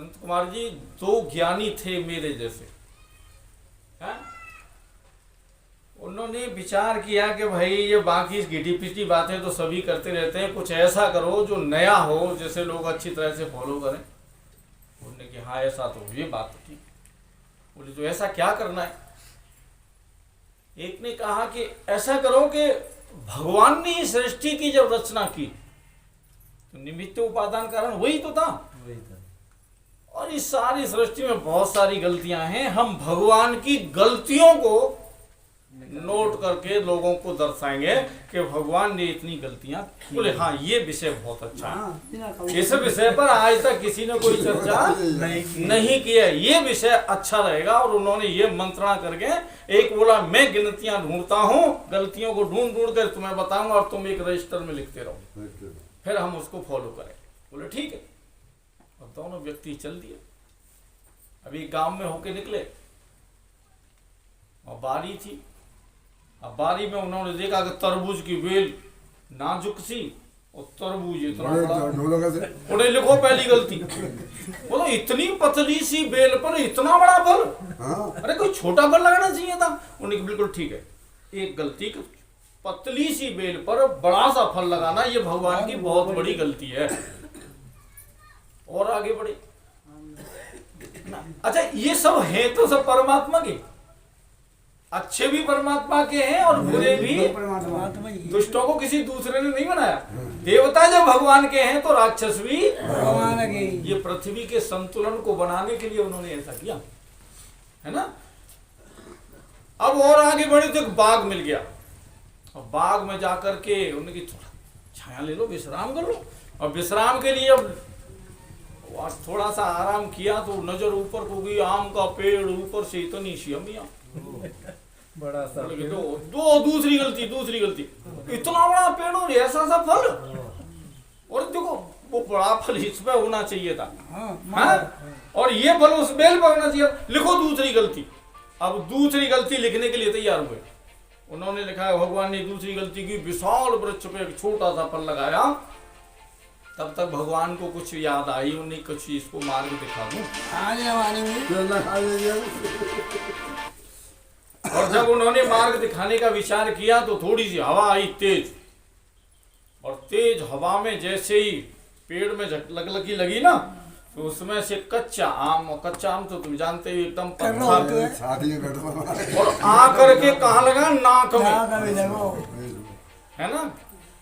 संत कुमार जी दो ज्ञानी थे मेरे जैसे, हैं? उन्होंने विचार किया कि भाई ये बाकी घिटी पिटी बातें तो सभी करते रहते हैं, कुछ ऐसा करो जो नया हो, जैसे लोग अच्छी तरह से फॉलो करें। उन्होंने कि हाँ ऐसा तो ये बात ठीक। बोले तो ऐसा क्या करना है? एक ने कहा कि ऐसा करो कि भगवान ने इस सृष्टि की जब रचना की तो निमित्त उपादान कारण वही तो था, और इस सारी सृष्टि में बहुत सारी गलतियां हैं, हम भगवान की गलतियों को नोट करके लोगों को दर्शाएंगे कि भगवान ने इतनी गलतियां। बोले हाँ ये विषय बहुत अच्छा है, इस विषय पर आज तक किसी ने कोई चर्चा नहीं की है, ये विषय अच्छा रहेगा। और उन्होंने ये मंत्रणा करके एक बोला मैं गिनतियां ढूंढता हूँ, गलतियों को ढूंढ ढूंढ कर तुम्हें बताऊंगा और तुम एक रजिस्टर में लिखते रहो, फिर हम उसको फॉलो करें। बोले ठीक है। और दोनों व्यक्ति चल दिए। अभी गांव में होके निकले और बारी थी। अब बारी में उन्होंने देखा कि तरबूज की बेल नाजुक सी और तरबूज इतना बड़ा। उन्हें लिखो पहली गलती, बोलो इतनी पतली सी बेल पर इतना बड़ा फल, अरे कोई छोटा फल लगाना चाहिए था। उन्हें बिल्कुल ठीक है, एक गलती, पतली सी बेल पर बड़ा सा फल लगाना ये भगवान की बहुत बड़ी गलती है। और आगे बढ़े। अच्छा ये सब है तो सब परमात्मा के, अच्छे भी परमात्मा के हैं और बुरे भी, दुष्टों को किसी दूसरे ने नहीं बनाया। देवता जब भगवान के हैं तो राक्षस भी भगवान के। ये पृथ्वी के संतुलन को बनाने के लिए उन्होंने ऐसा किया है ना। अब और आगे बढ़े तो एक बाग मिल गया, और बाग में जाकर के उन्होंने थोड़ा छाया ले लो, विश्राम कर लो। और विश्राम के लिए अब थोड़ा सा आराम किया तो नजर ऊपर को गई, आम का पेड़ ऊपर से इतनी शियमिया बड़ा सा दो दूसरी गलती, इतना बड़ा पेड़ और ऐसा सा फल। और देखो वो बड़ा फल इसमें होना चाहिए था, हाँ? और ये फल उस बेल पर होना चाहिए। लिखो दूसरी गलती। अब दूसरी गलती लिखने के लिए तैयार हुए। उन्होंने लिखा है भगवान ने दूसरी गलती की, विशाल वृक्ष पे एक छोटा सा फल लगाया। तब तक भगवान को कुछ याद आई, उन्हें कुछ इसको मार्ग दिखा दूं। और जब उन्होंने मार्ग दिखाने का विचार किया तो थोड़ी सी हवा आई तेज, और तेज हवा में जैसे ही पेड़ में लगलगी लगी ना, तो उसमें से कच्चा आम, और कच्चा आम तो तुम जानते हो एकदम पत्थर, और आकर के कहाँ लगा, नाक में, है ना।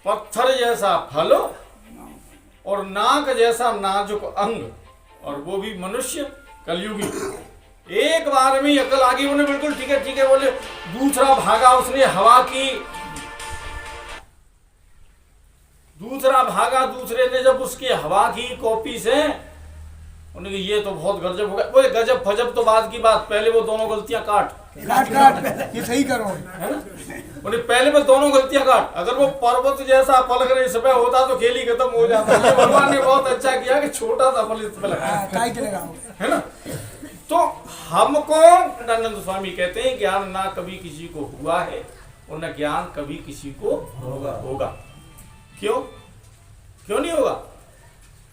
पत्थर जैसा फल और नाक जैसा नाजुक अंग, और वो भी मनुष्य कलयुगी। एक बार में अकल आ गई, उन्हें बिल्कुल ठीक है बोले। दूसरा भागा उसने हवा की, दूसरे ने जब उसकी हवा की कॉपी से, उन्हें ये तो बहुत गजब हो गया। बोले गजब फजब तो बाद की बात, पहले वो दोनों गलतियां काट ये सही करो, है ना। उन्हें पहले वो दोनों गलतियां काट। अगर वो पर्वत जैसा फल अगर इस पे होता तो खेल ही खत्म हो जाता। भगवान ने बहुत अच्छा किया कि छोटा सा फल इस पे लगा, है ना। तो हमको आनंद स्वामी कहते हैं ज्ञान ना कभी किसी को हुआ है और न ज्ञान कभी किसी को होगा। क्यों नहीं होगा?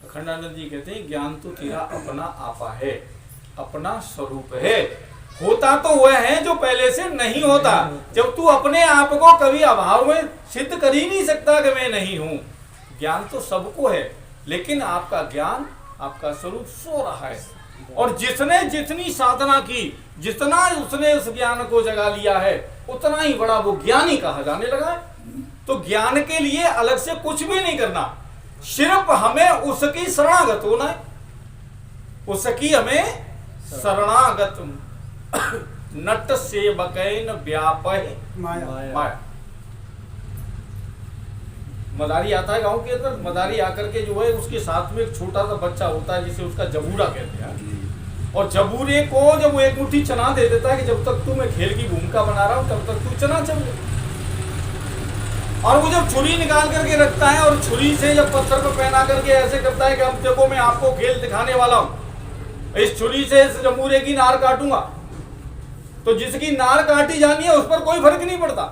अखंडानंद जी कहते हैं ज्ञान तो तेरा अपना आपा है, अपना स्वरूप है। होता तो वह है जो पहले से नहीं होता। जब तू अपने आप को कभी अभाव में सिद्ध कर ही नहीं सकता कि मैं नहीं हूं। ज्ञान तो सबको है, लेकिन आपका ज्ञान, आपका स्वरूप सो रहा है। और जिसने जितनी साधना की, जितना उसने उस ज्ञान को जगा लिया है, उतना ही बड़ा वो ज्ञानी कहा जाने लगा है। तो ज्ञान के लिए अलग से कुछ भी नहीं करना, सिर्फ हमें उसकी शरणागत होना है। उसकी हमें शरणागत, नट सेवकैन व्यापय माया। मदारी आता है गांव के अंदर, मदारी आकर के जो है उसके साथ में एक छोटा सा बच्चा होता है जिसे उसका जबूरा कहते हैं। और जबूरे को जब वो एक मुट्ठी चना दे देता है कि जब तक तू मैं खेल की भूमिका बना रहा हूं तब तक तू चना चल। और वो जब छुरी निकाल करके रखता है और छुरी से जब पत्थर पर पहना करके ऐसे करता है कि अब देखो मैं आपको खेल दिखाने वाला हूं, इस छुरी से इस जबूरे की नार काटूंगा। तो जिसकी नार काटी जानी है उस पर कोई फर्क नहीं पड़ता,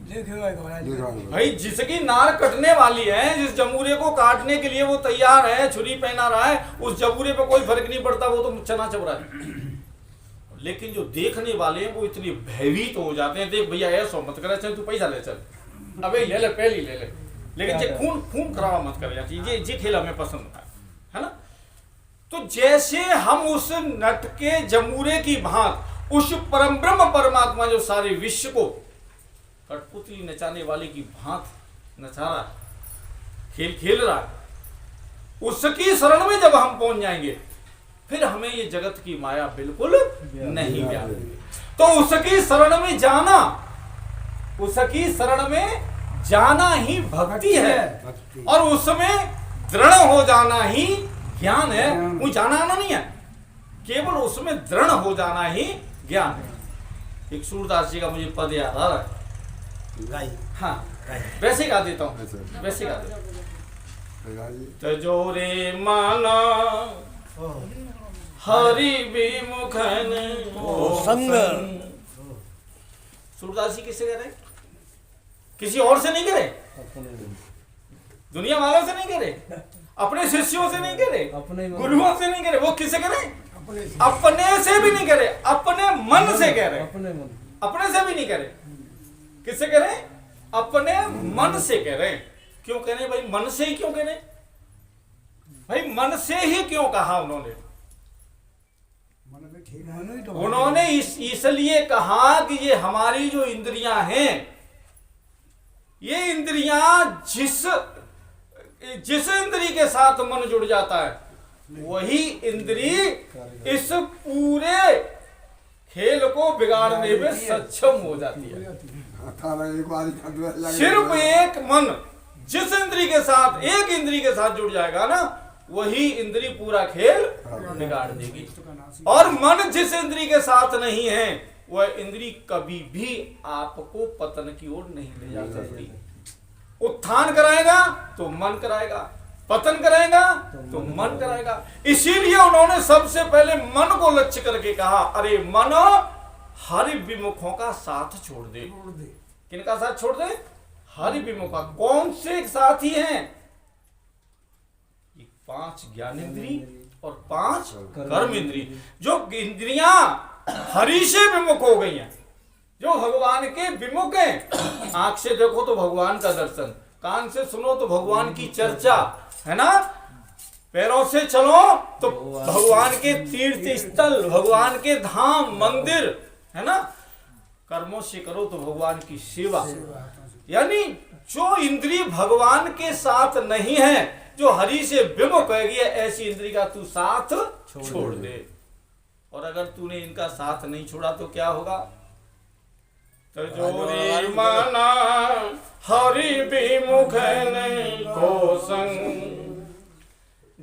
लिखेगा घबरा भाई जिसकी नार कटने वाली है, जिस जमूरे को काटने के लिए वो तैयार है, छुरी पहना रहा है, उस जमूरे पे कोई फर्क नहीं पड़ता, वो तो चना चब रहा है। लेकिन जो देखने वाले हैं वो इतने भयभीत हो जाते हैं, देख भैया ऐसा मत कर, चल तू पैसा ले चल, अबे ले ले पहली ले ले, लेकिन ये खून खून खराबा मत कर, ये खेल हमें पसंद है ना। तो जैसे हम उस नट के जमूरे की भांत उस परम ब्रह्म परमात्मा जो सारे विश्व को कठपुतली नचाने वाले की भांत नचा रहा, खेल खेल रहा, उसकी शरण में जब हम पहुंच जाएंगे फिर हमें ये जगत की माया बिल्कुल नहीं व्यापेगी। तो उसकी शरण में जाना, उसकी शरण में जाना ही भक्ति है, और उसमें दृढ़ हो जाना ही ज्ञान है। कोई जाना आना नहीं है, केवल उसमें दृढ़ हो जाना ही ज्ञान है। एक सूरदास जी का मुझे पद याद आ रहा है, हाँ वैसे गा देता हूँ, वैसे गा देता हूँ। तजोरे माना हरि विमुखन संग। सूरदास जी किससे कह रहे? किसी और से नहीं कह रहे, दुनिया वालों से नहीं कह रहे, अपने शिष्यों से नहीं कह रहे, गुरुओं से नहीं कह रहे, वो किससे कह रहे? अपने से भी नहीं कह रहे, अपने मन से कह रहे, अपने से भी नहीं कह रहे, किससे कह रहे? अपने मन से कह रहे। क्यों कह रहे भाई? मन से ही क्यों कह रहे भाई? मन से ही क्यों कहा उन्होंने? उन्होंने इसलिए कहा कि ये हमारी जो इंद्रियां हैं, ये इंद्रियां जिस इंद्री के साथ मन जुड़ जाता है, वही इंद्री इस पूरे खेल को बिगाड़ने में सक्षम हो जाती है। सिर्फ एक मन जिस इंद्री के साथ, एक इंद्री के साथ जुड़ जाएगा ना, वही इंद्री पूरा खेल बिगाड़ देगी। और मन जिस इंद्री के साथ नहीं है, वह इंद्री कभी भी आपको पतन की ओर नहीं ले जा सकती। उत्थान कराएगा तो मन कराएगा, पतन कराएगा तो मन कराएगा। इसीलिए उन्होंने सबसे पहले मन को लक्ष्य करके कहा, अरे मन हरि विमुखों का साथ छोड़ दे। किनका साथ छोड़ दे? हरि विमुखा। कौन से साथी हैं? 5 ज्ञानेंद्री और 5 कर्म इंद्री। जो इंद्रियां हरि से विमुख हो गई हैं, जो भगवान के विमुख हैं, आंख से देखो तो भगवान का दर्शन, कान से सुनो तो भगवान की चर्चा, है ना, पैरों से चलो तो भगवान के तीर्थ स्थल, भगवान के धाम मंदिर, है ना, कर्मों से करो तो भगवान की सेवा। यानी जो इंद्री भगवान के साथ नहीं है, जो हरि से विमुख है, ऐसी इंद्री का तू साथ छोड़ दे। और अगर तूने इनका साथ नहीं छोड़ा तो क्या होगा? तजोरी माना हरि विमुख को संग,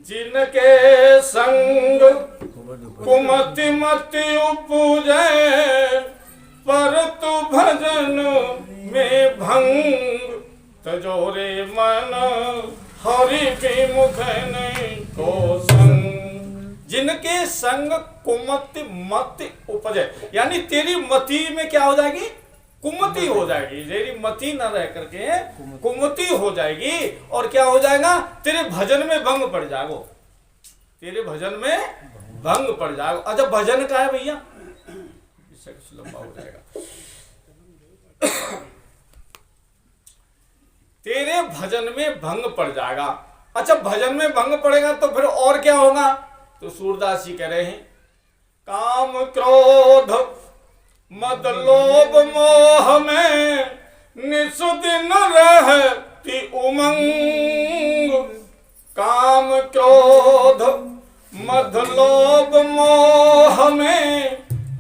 जिनके संग कुमति मति उपजे, पर तु भजन में भंग। तजोरे मन हरि विमुख को संग, जिनके संग कुमति मति उपजे, यानी तेरी मति में क्या हो जाएगी? कुमति हो जाएगी। तेरी मति न रह करके कुमति हो जाएगी। और क्या हो जाएगा? तेरे भजन में भंग पड़ जाएगा, तेरे भजन में भंग पड़ जाएगा। अच्छा भजन का है भैया, इससे कुछ लंबा हो जाएगा। तेरे भजन में भंग पड़ जाएगा। अच्छा भजन में भंग पड़ेगा तो फिर और क्या होगा? तो सूरदास जी कह रहे हैं, काम क्रोध मद लोभ मोह में निसुदिन रहती उमंग। काम क्रोध मद लोभ मोह में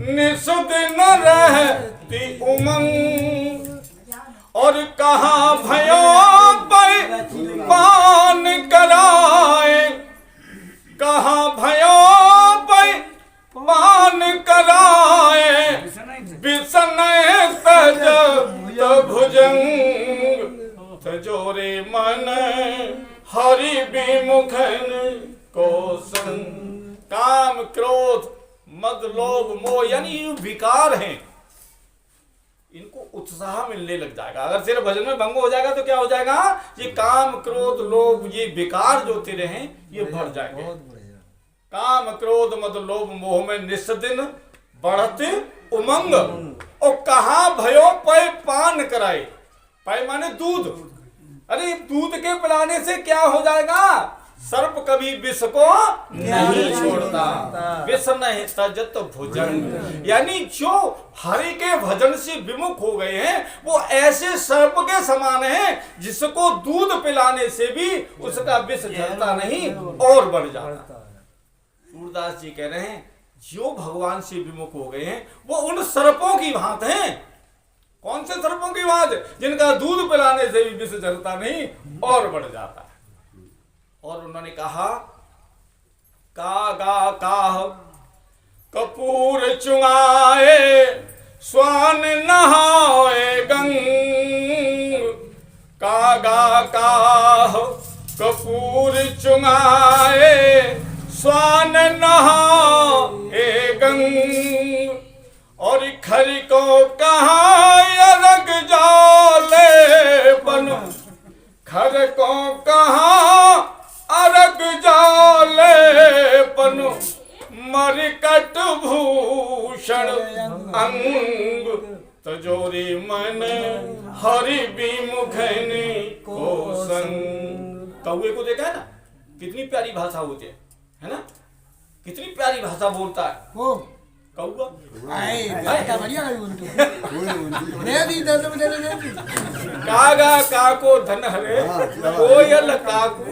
निसुदिन रहती उमंग। और कहाँ भयो पान कराए, कहाँ भयो पान कराए, बिसनय तज भुजंग। तजोरे मन हरि विमुखन को संग। काम क्रोध मद लोभ मोह यानी विकार हैं, इनको उत्साह मिलने लग जाएगा। अगर सिर्फ भजन में भंग हो जाएगा तो क्या हो जाएगा, ये काम क्रोध लोभ ये विकार जो तेरे हैं ये बढ़ जाएंगे। बहुत बढ़िया। काम क्रोध मद लोभ मोह में निस्दिन बढ़ते उमंग। और कहा भयो पय पान कराए, पय माने दूध। अरे दूध के पिलाने से क्या हो जाएगा, सर्प कभी विष को नहीं छोड़ता, विष नहीं तजत भुजंग। यानी जो हरि के भजन से विमुख हो गए हैं वो ऐसे सर्प के समान हैं जिसको दूध पिलाने से भी उसका विष जलता नहीं और बढ़ जाता। सूरदास जी कह रहे हैं जो भगवान से विमुख हो गए हैं वो उन सर्पों की भांत हैं। कौन से सर्पों की भांत, जिनका दूध पिलाने से भी विष जलता नहीं और बढ़ जाता है। और उन्होंने कहा कागा काह कपूर चुंगाए स्वान नहाए गंग। कागा काह कपूर चुंगाए स्वान नहाए गंग। और खर को कहा अलग जाले बन, खर को कहा अरग जाले पनु मरकट भूषण अंग। तजोरी मन हरि विमुखनि को संग। कौवे को देखा है ना, कितनी प्यारी भाषा होती है ना, कितनी प्यारी भाषा बोलता है वो कौवा। बढ़िया कागा काको धन हरे कोयल काको।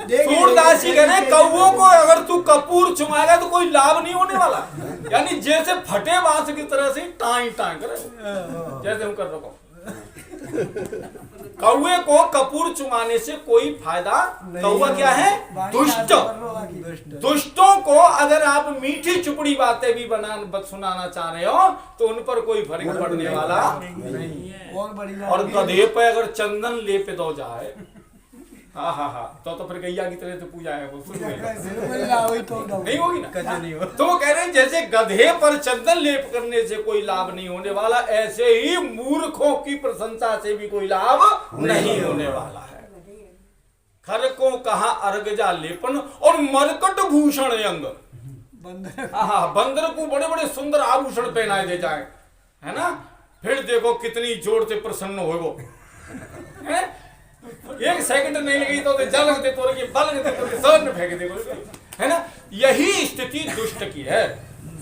सूरदास जी कह रहे हैं कौवों को अगर तू कपूर चुमाएगा तो कोई लाभ नहीं होने वाला। यानी जैसे फटे बांस की तरह से टाई टाई करे जैसे हम कर रहे हो। कौवे को कपूर चुमाने से कोई फायदा। कौवा क्या है, दुष्ट। दुष्टों को अगर आप मीठी चुपड़ी बातें भी सुनाना चाह रहे हो तो उन पर कोई फर्क पड़ने वाला नहीं। और गधे पे अगर चंदन लेप दो जाए, हाँ हाँ हाँ, तो फिर गैया की तरह तो पूजा है वो नहीं होगी ना। तो वो कह रहे हैं जैसे गधे पर चंदन लेप करने से कोई लाभ नहीं होने वाला, ऐसे ही मूर्खों की प्रशंसा से भी कोई लाभ नहीं होने वाला है। खर को कहा अर्गजा लेपन और मरकट भूषण अंग। हाँ, बंदर को बड़े बड़े सुंदर आभूषण पहनाए दे जाए, है ना, फिर देखो कितनी जोर से प्रसन्न हो वो। एक सेकंड नहीं लगी तो जल लगते तो बल लगते तो सर में फेंक दे, है ना। यही स्थिति दुष्ट की है।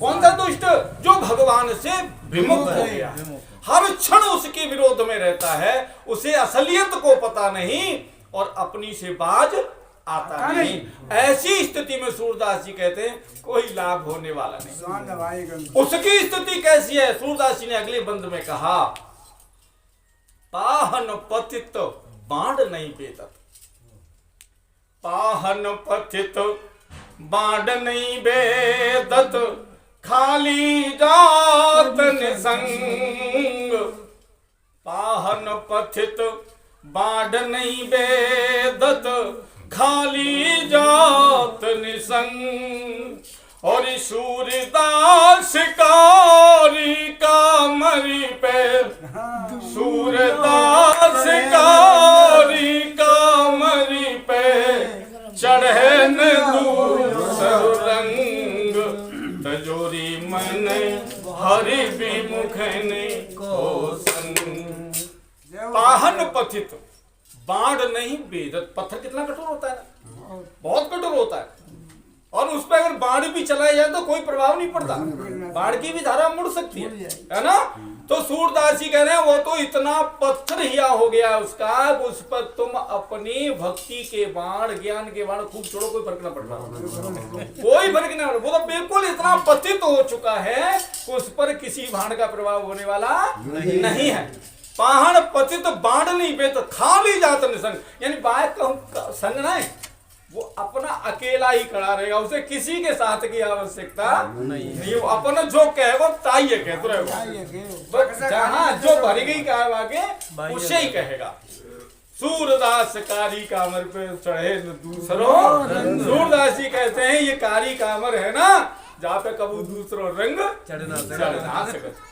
कौन सा दुष्ट, जो भगवान से विमुख हो गया, हर क्षण उसके विरोध में रहता है, उसे असलियत को पता नहीं और अपनी से बाज आता नहीं। ऐसी स्थिति में सूरदास जी कहते हैं कोई लाभ होने वाला नहीं। उसकी स्थिति कैसी है, सूरदास जी ने अगले बंद में कहा पाहन पतित बाढ़ नहीं बेदत। पाहन पतित बाढ़ नहीं बेदत खाली जात निसंग। पाहन पतित बाढ़ नहीं बेदत खाली जात निसंग। और सूरदास कारी का मरी पे, सूरदास कारी का मरी पे चढ़े न दूसर रंग। तजोरी मन हरि विमुख को संग। पाहन पथित बाढ़ नहीं बेदत। पत्थर कितना कठोर होता है ना, बहुत कठोर होता है, और उस पर अगर बाढ़ भी चलाया जाए तो कोई प्रभाव नहीं पड़ता, बाढ़ की भी धारा मुड़ सकती है ना। तो सूरदास जी कह रहे हैं वो तो इतना पत्थर हिया हो गया उसका, उस पर तुम अपनी भक्ति के बाण ज्ञान के बाण खूब छोड़ो, कोई फर्क ना पड़ रहा, कोई फर्क नहीं पड़। वो तो बिल्कुल इतना पतित हो चुका है उस पर किसी बाण का प्रभाव होने वाला नहीं है। पाहन पतित बाण नहीं बेत खाली जात निसंग। यानी बात का संग ना है, वो अपना अकेला ही खड़ा रहेगा, उसे किसी के साथ की आवश्यकता नहीं। वो अपना जो कहेगा ताइए कहते रहेगा, जहां जो भरी गई कहा आगे उसे ही कहेगा। सूरदास कारी कामर पे चढ़े दूसरों। सूरदास जी कहते हैं ये कारी कामर है ना, जहाँ पे कबू दूसरो रंग चढ़ना चढ़ ना सकत।